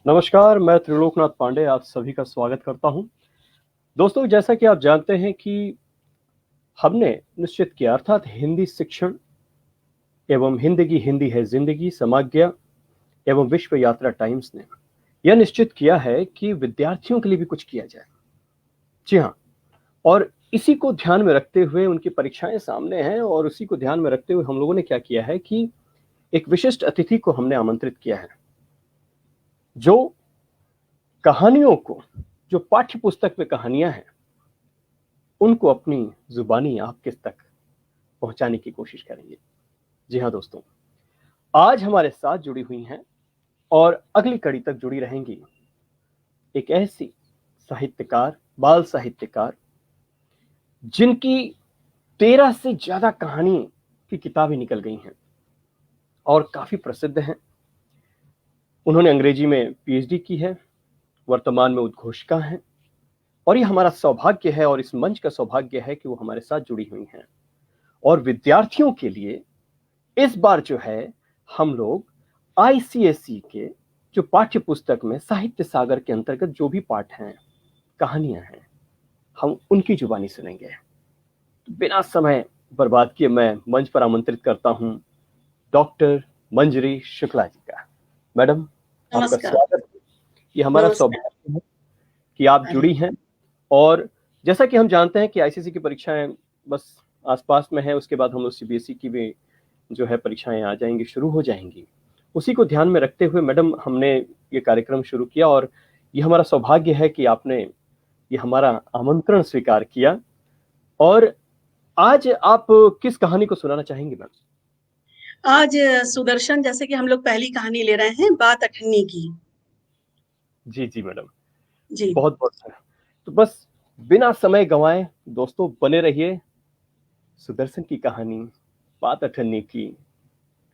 नमस्कार, मैं त्रिलोकनाथ पांडे आप सभी का स्वागत करता हूं। दोस्तों, जैसा कि आप जानते हैं कि हमने निश्चित किया अर्थात हिंदी शिक्षण एवं हिंदी की हिंदी है जिंदगी समाज्ञा एवं विश्व यात्रा टाइम्स ने यह निश्चित किया है कि विद्यार्थियों के लिए भी कुछ किया जाए। जी हाँ, और इसी को ध्यान में रखते हुए उनकी परीक्षाएं सामने हैं और उसी को ध्यान में रखते हुए हम लोगों ने क्या किया है कि एक विशिष्ट अतिथि को हमने आमंत्रित किया है, जो कहानियों को, जो पाठ्य पुस्तक में कहानियां हैं, उनको अपनी जुबानी आपके तक पहुंचाने की कोशिश करेंगे। जी हाँ दोस्तों, आज हमारे साथ जुड़ी हुई हैं और अगली कड़ी तक जुड़ी रहेंगी एक ऐसी साहित्यकार, बाल साहित्यकार, जिनकी 13 से ज्यादा कहानी की किताबें निकल गई हैं और काफी प्रसिद्ध हैं। उन्होंने अंग्रेजी में पीएचडी की है, वर्तमान में उद्घोषिका हैं और ये हमारा सौभाग्य है और इस मंच का सौभाग्य है कि वो हमारे साथ जुड़ी हुई हैं। और विद्यार्थियों के लिए इस बार जो है हम लोग आईसीएसई के जो पाठ्य पुस्तक में साहित्य सागर के अंतर्गत जो भी पाठ हैं, कहानियां हैं, हम उनकी जुबानी सुनेंगे। तो बिना समय बर्बाद किए मैं मंच पर आमंत्रित करता हूं डॉक्टर मंजरी शुक्ला जी का। मैडम, आपका नमस्कार। स्वागत है। ये हमारा नमस्कार। सौभाग्य है कि आप अरे, जुड़ी हैं। और जैसा कि हम जानते हैं कि आईसीएसई की परीक्षाएं बस आसपास में है, उसके बाद हम लोग सीबीएसई की भी जो है परीक्षाएं आ जाएंगी, शुरू हो जाएंगी। उसी को ध्यान में रखते हुए मैडम हमने ये कार्यक्रम शुरू किया और ये हमारा सौभाग्य है कि आपने ये हमारा आमंत्रण स्वीकार किया। और आज आप किस कहानी को सुनाना चाहेंगे मैम? आज सुदर्शन, जैसे कि हम लोग पहली कहानी ले रहे हैं, बात अठन्नी की। जी जी मैडम, जी। बहुत बहुत। तो बस बिना समय गंवाए दोस्तों बने रहिए सुदर्शन की कहानी, बात अठन्नी की,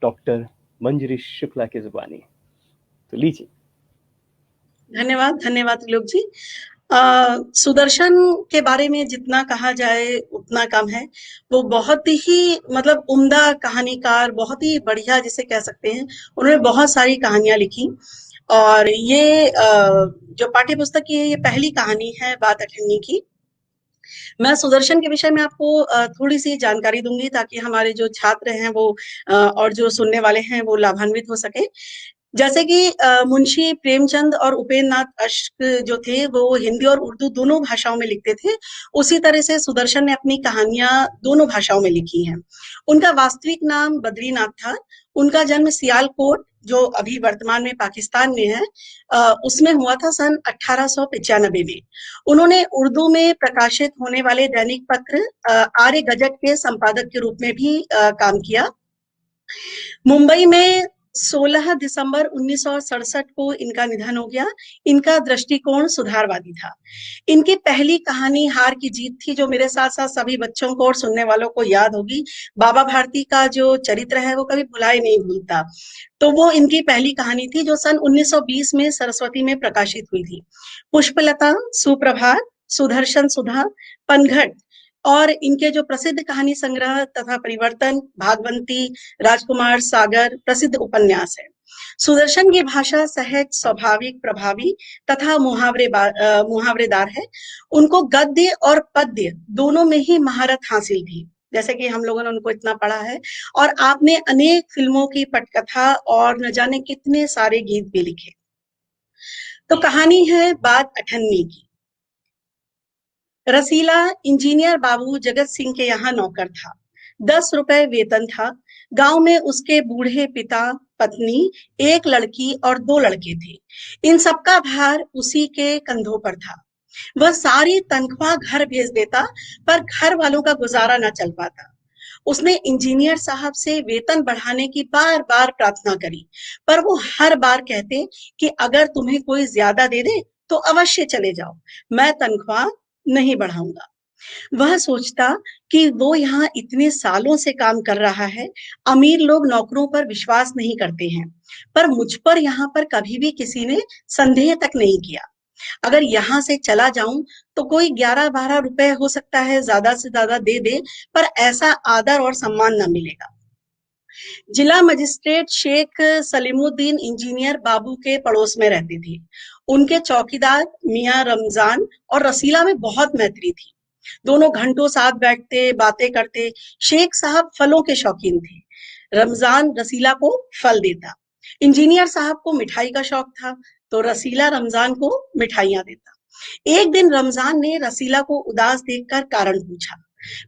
डॉक्टर मंजरी शुक्ला की जुबानी। तो लीजिए। धन्यवाद, धन्यवाद त्रिलोक जी। सुदर्शन के बारे में जितना कहा जाए उतना कम है। वो बहुत ही मतलब उम्दा कहानीकार, बहुत ही बढ़िया जिसे कह सकते हैं। उन्होंने बहुत सारी कहानियां लिखी और ये जो पाठ्य पुस्तक की है, ये पहली कहानी है बात अठन्नी की। मैं सुदर्शन के विषय में आपको थोड़ी सी जानकारी दूंगी ताकि हमारे जो छात्र हैं वो और जो सुनने वाले हैं वो लाभान्वित हो सके। जैसे कि मुंशी प्रेमचंद और उपेंद्र नाथ अश्क जो थे वो हिंदी और उर्दू दोनों भाषाओं में लिखते थे। उसी तरह से सुदर्शन ने अपनी कहानियां दोनों भाषाओं में लिखी हैं। उनका वास्तविक नाम बद्रीनाथ था। उनका जन्म सियालकोट, जो अभी वर्तमान में पाकिस्तान में है, उसमें हुआ था सन 1895 में। उन्होंने उर्दू में प्रकाशित होने वाले दैनिक पत्र आर्य गजट के संपादक के रूप में भी काम किया। मुंबई में 16 दिसंबर 1967 को इनका निधन हो गया। इनका दृष्टिकोण सुधारवादी था। इनकी पहली कहानी हार की जीत थी, जो मेरे साथ साथ सभी बच्चों को और सुनने वालों को याद होगी। बाबा भारती का जो चरित्र है वो कभी भुलाए नहीं भूलता। तो वो इनकी पहली कहानी थी जो सन 1920 में सरस्वती में प्रकाशित हुई थी। पुष्पलता, सुप्रभात, सुदर्शन सुधा, पनघट और इनके जो प्रसिद्ध कहानी संग्रह तथा परिवर्तन, भागवंती, राजकुमार सागर प्रसिद्ध उपन्यास है। सुदर्शन की भाषा सहज, स्वाभाविक, प्रभावी तथा मुहावरेदार है। उनको गद्य और पद्य दोनों में ही महारत हासिल थी, जैसे कि हम लोगों ने उनको इतना पढ़ा है। और आपने अनेक फिल्मों की पटकथा और न जाने कितने सारे गीत भी लिखे। तो कहानी है बात अठन्नी की। रसीला इंजीनियर बाबू जगत सिंह के यहाँ नौकर था। 10 रुपए वेतन था। गांव में उसके बूढ़े पिता, पत्नी, एक लड़की और 2 लड़के थे। इन सबका भार उसी के कंधों पर था। वह सारी तनख्वाह घर भेज देता, पर घर वालों का गुजारा न चल पाता। उसने इंजीनियर साहब से वेतन बढ़ाने की बार बार प्रार्थना करी, पर वो हर बार कहते कि अगर तुम्हें कोई ज्यादा दे दे तो अवश्य चले जाओ, मैं तनख्वाह नहीं बढ़ाऊंगा। वह सोचता कि वो यहाँ इतने सालों से काम कर रहा है, अमीर लोग नौकरों पर विश्वास नहीं करते हैं, पर मुझ पर यहाँ पर कभी भी किसी ने संदेह तक नहीं किया। अगर यहाँ से चला जाऊं तो कोई 11-12 रुपए हो सकता है ज्यादा से ज्यादा दे दे, पर ऐसा आदर और सम्मान न मिलेगा। जिला मजिस्ट्रेट शेख सलीमुद्दीन इंजीनियर बाबू के पड़ोस में रहते थे। उनके चौकीदार मियां रमजान और रसीला में बहुत मैत्री थी। दोनों घंटों साथ बैठते, बातें करते। शेख साहब फलों के शौकीन थे। रमजान रसीला को फल देता। इंजीनियर साहब को मिठाई का शौक था, तो रसीला रमजान को मिठाइयां देता। एक दिन रमजान ने रसीला को उदास देखकर कारण पूछा।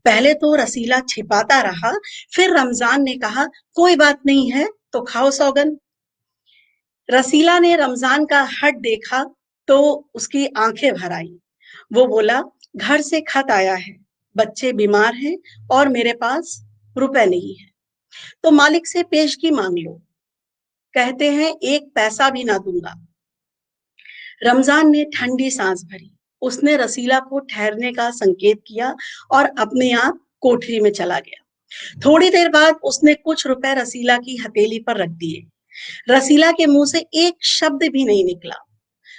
पहले तो रसीला छिपाता रहा, फिर रमजान ने कहा, कोई बात नहीं है, तो खाओ सौगन। रसीला ने रमजान का हट देखा तो उसकी आंखें भर आई। वो बोला, घर से खत आया है, बच्चे बीमार हैं और मेरे पास रुपए नहीं है, तो मालिक से पेशगी मांग लो। कहते हैं एक पैसा भी ना दूंगा। रमजान ने ठंडी सांस भरी। उसने रसीला को ठहरने का संकेत किया और अपने आप कोठरी में चला गया। थोड़ी देर बाद उसने कुछ रुपए रसीला की हथेली पर रख दिए। रसीला के मुंह से एक शब्द भी नहीं निकला।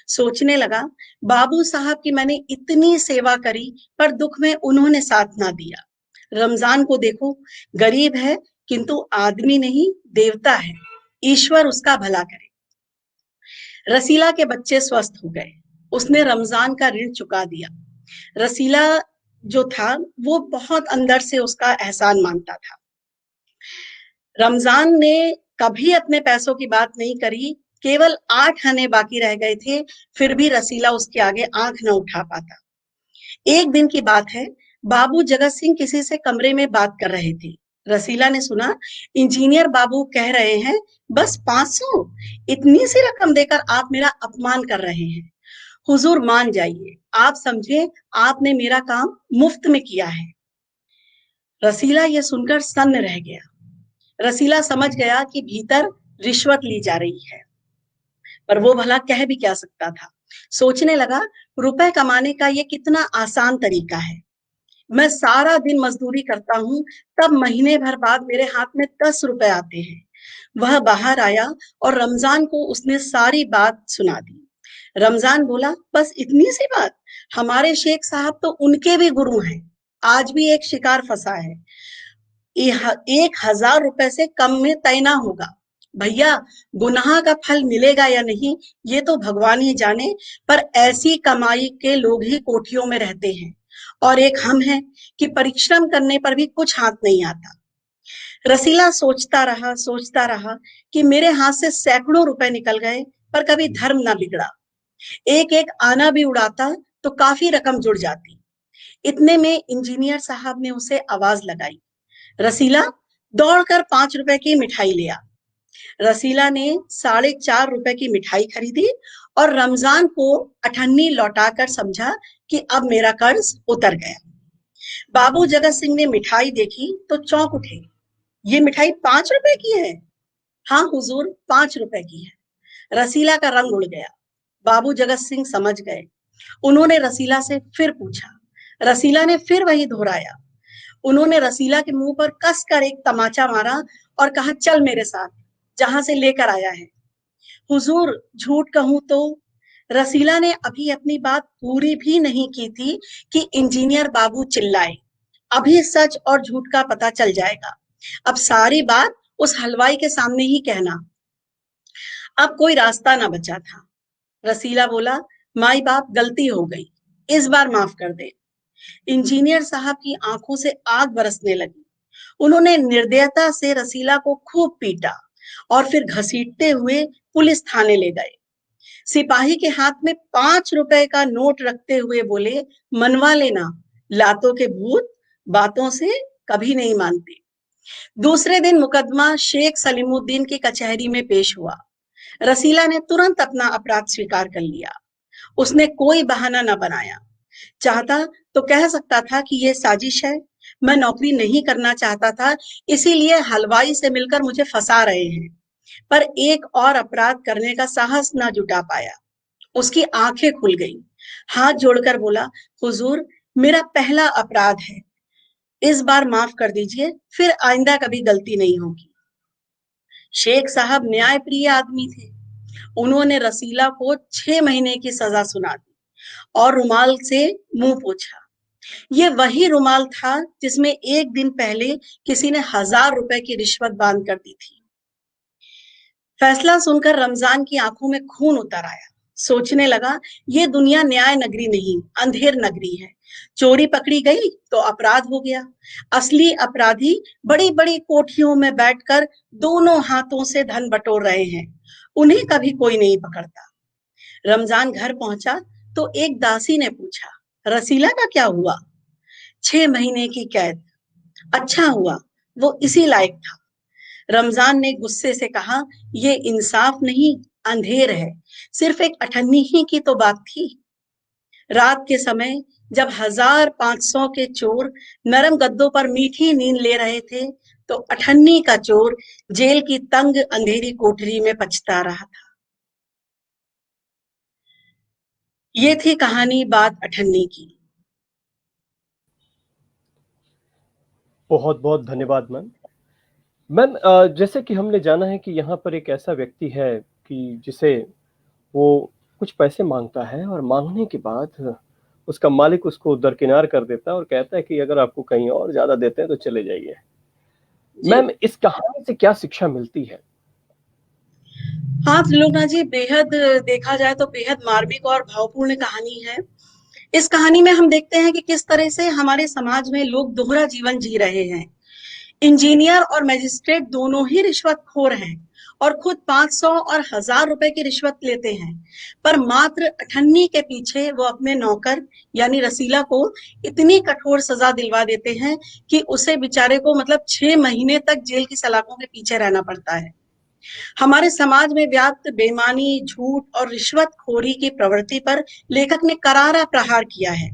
सोचने लगा, बाबू साहब की मैंने इतनी सेवा करी, पर दुख में उन्होंने साथ ना दिया। रमजान को देखो, गरीब है किंतु आदमी नहीं, देवता है। ईश्वर उसका भला करे। रसीला के बच्चे स्वस्थ हो गए। उसने रमजान का ऋण चुका दिया। रसीला जो था वो बहुत अंदर से उसका एहसान मानता था। रमजान ने कभी अपने पैसों की बात नहीं करी। केवल 8 आने बाकी रह गए थे, फिर भी रसीला उसके आगे आंख न उठा पाता। एक दिन की बात है, बाबू जगत सिंह किसी से कमरे में बात कर रहे थे। रसीला ने सुना, इंजीनियर बाबू कह रहे हैं, बस 500, इतनी सी रकम देकर आप मेरा अपमान कर रहे हैं। हुजूर मान जाइए, आप समझे आपने मेरा काम मुफ्त में किया है। रसीला ये सुनकर सन्न रह गया। रसीला समझ गया कि भीतर रिश्वत ली जा रही है, पर वो भला कह भी क्या सकता था। सोचने लगा, रुपए कमाने का ये कितना आसान तरीका है। मैं सारा दिन मजदूरी करता हूँ, तब महीने भर बाद मेरे हाथ में 10 रुपए आते हैं। वह बाहर आया और रमजान को उसने सारी बात सुना दी। रमजान बोला, बस इतनी सी बात? हमारे शेख साहब तो उनके भी गुरु हैं। आज भी एक शिकार फंसा है, 1000 रुपए से कम में तय ना होगा। भैया, गुनाह का फल मिलेगा या नहीं ये तो भगवान ही जाने, पर ऐसी कमाई के लोग ही कोठियों में रहते हैं। और एक हम हैं कि परिश्रम करने पर भी कुछ हाथ नहीं आता। रसीला सोचता रहा कि मेरे हाथ से सैकड़ों रुपए निकल गए, पर कभी धर्म ना बिगड़ा। एक एक आना भी उड़ाता तो काफी रकम जुड़ जाती। इतने में इंजीनियर साहब ने उसे आवाज लगाई। रसीला, दौड़कर 5 रुपए की मिठाई ले आ। रसीला ने 4.5 रुपए की मिठाई खरीदी और रमजान को अठन्नी लौटाकर समझा कि अब मेरा कर्ज उतर गया। बाबू जगत सिंह ने मिठाई देखी तो चौंक उठे। ये मिठाई 5 रुपए की है? हाँ हुजूर, 5 रुपए की है। रसीला का रंग उड़ गया। बाबू जगत सिंह समझ गए। उन्होंने रसीला से फिर पूछा। रसीला ने फिर वही दोहराया। उन्होंने रसीला के मुंह पर कसकर एक तमाचा मारा और कहा, चल मेरे साथ, जहां से लेकर आया है। हुजूर, झूठ कहूं तो? रसीला ने अभी अपनी बात पूरी भी नहीं की थी कि इंजीनियर बाबू चिल्लाए, अभी सच और झूठ का पता चल जाएगा। अब सारी बात उस हलवाई के सामने ही कहना। अब कोई रास्ता ना बचा था। रसीला बोला, माई बाप, गलती हो गई, इस बार माफ कर दे। इंजीनियर साहब की आंखों से आग बरसने लगी। उन्होंने निर्दयता से रसीला को खूब पीटा और फिर घसीटते हुए पुलिस थाने ले गए। सिपाही के हाथ में 5 रुपए का नोट रखते हुए बोले, मनवा लेना, लातों के भूत बातों से कभी नहीं मानते। दूसरे दिन मुकदमा शेख सलीमुद्दीन की कचहरी में पेश हुआ। रसीला ने तुरंत अपना अपराध स्वीकार कर लिया। उसने कोई बहाना न बनाया। चाहता तो कह सकता था कि यह साजिश है, मैं नौकरी नहीं करना चाहता था, इसीलिए हलवाई से मिलकर मुझे फंसा रहे हैं। पर एक और अपराध करने का साहस ना जुटा पाया। उसकी आंखें खुल गईं। हाथ जोड़कर बोला, हुजूर, मेरा पहला अपराध है, इस बार माफ कर दीजिए, फिर आइंदा कभी गलती नहीं होगी। शेख साहब न्याय प्रिय आदमी थे। उन्होंने रसीला को 6 महीने की सजा सुना दी और रुमाल से मुंह पोंछा। ये वही रुमाल था जिसमें एक दिन पहले किसी ने 1000 रुपए की रिश्वत बांध कर दी थी। फैसला सुनकर रमजान की आंखों में खून उतर आया। सोचने लगा, ये दुनिया न्याय नगरी नहीं, अंधेर नगरी है। चोरी पकड़ी गई तो अपराध हो गया। असली अपराधी बड़ी बड़ी कोठियों में बैठकर दोनों हाथों से धन बटोर रहे हैं। उन्हें कभी कोई नहीं पकड़ता। रमजान घर पहुंचा तो एक दासी ने पूछा, रसीला का क्या हुआ? 6 महीने की कैद। अच्छा हुआ, वो इसी लायक था। रमजान ने गुस्से से कहा, ये इंसाफ नहीं, अंधेर है। सिर्फ एक अठन्नी ही की तो बात थी। रात के समय जब 1500 के चोर नरम गद्दों पर मीठी नींद ले रहे थे, तो अठन्नी का चोर जेल की तंग अंधेरी कोठरी में पछता रहा था। ये थी कहानी बात अठन्नी की। बहुत बहुत धन्यवाद मैम। मैम, जैसे कि हमने जाना है कि यहाँ पर एक ऐसा व्यक्ति है कि जिसे वो कुछ पैसे मांगता है और मांगने के बाद उसका मालिक उसको दरकिनार कर देता है और कहता है कि अगर आपको कहीं और ज्यादा देते हैं तो चले जाइए। मैम, इस कहानी से क्या शिक्षा मिलती है? हाँ, त्रिलोकनाथ जी, बेहद देखा जाए तो बेहद मार्मिक और भावपूर्ण कहानी है। इस कहानी में हम देखते हैं कि किस तरह से हमारे समाज में लोग दोहरा जीवन जी रहे हैं। इंजीनियर और मजिस्ट्रेट दोनों ही रिश्वतखोर हैं और खुद 500 और 1000 रुपए की रिश्वत लेते हैं, पर मात्र अठन्नी के पीछे वो अपने नौकर यानी रसीला को इतनी कठोर सजा दिलवा देते हैं कि उसे बेचारे को मतलब 6 महीने तक जेल की सलाखों के पीछे रहना पड़ता है। हमारे समाज में व्याप्त बेईमानी, झूठ और रिश्वतखोरी की प्रवृत्ति पर लेखक ने करारा प्रहार किया है।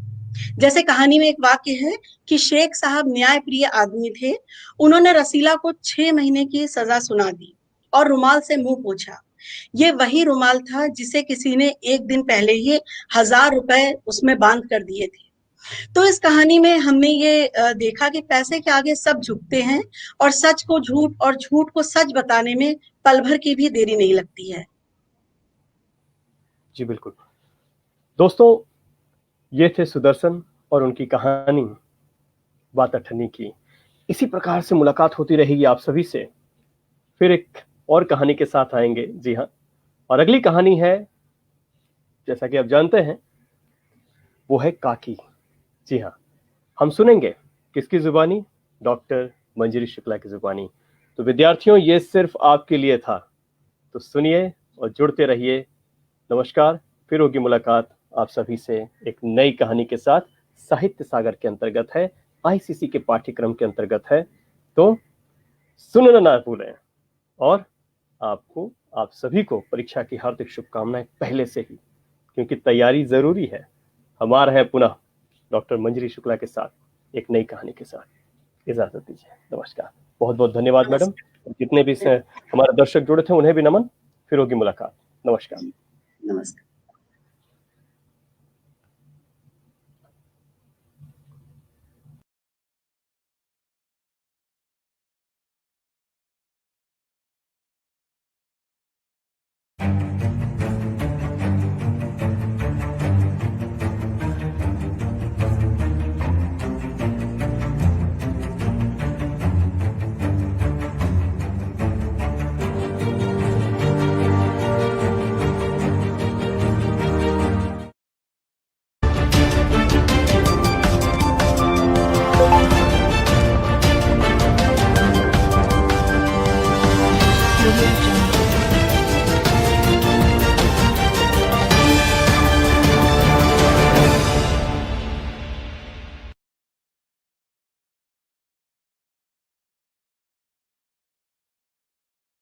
जैसे कहानी में एक वाक्य है कि शेख साहब न्यायप्रिय आदमी थे। उन्होंने रसीला को 6 महीने की सजा सुना दी और रुमाल से मुंह पोंछा। ये वही रुमाल था जिसे किसी ने एक दिन पहले ही 1000 रुपए उसमें बांध कर दिए थे। तो इस कहानी में हमने ये देखा कि पैसे के आगे सब झुकते हैं और सच को झूठ और झूठ को सच बताने में पल भर की भी देरी नहीं लगती है। जी बिल्कुल। दोस्तों, ये थे सुदर्शन और उनकी कहानी बात अठन्नी की। इसी प्रकार से मुलाकात होती रहेगी आप सभी से। फिर एक और कहानी के साथ आएंगे। जी हाँ, और अगली कहानी है, जैसा कि आप जानते हैं, वो है काकी। जी हाँ, हम सुनेंगे किसकी जुबानी? डॉक्टर मंजरी शुक्ला की जुबानी। तो विद्यार्थियों, ये सिर्फ आपके लिए था, तो सुनिए और जुड़ते रहिए। नमस्कार, फिर होगी मुलाकात आप सभी से एक नई कहानी के साथ। साहित्य सागर के अंतर्गत है, आईसीसी के पाठ्यक्रम के अंतर्गत है, तो सुनना ना भूलें। और आपको, आप सभी को परीक्षा की हार्दिक शुभकामनाएं पहले से ही, क्योंकि तैयारी जरूरी है। हम आ रहे हैं पुनः डॉक्टर मंजरी शुक्ला के साथ एक नई कहानी के साथ। इजाजत दीजिए, नमस्कार। बहुत बहुत धन्यवाद मैडम। जितने भी हमारे दर्शक जुड़े थे उन्हें भी नमन। फिर होगी मुलाकात। नमस्कार। नमस्कार।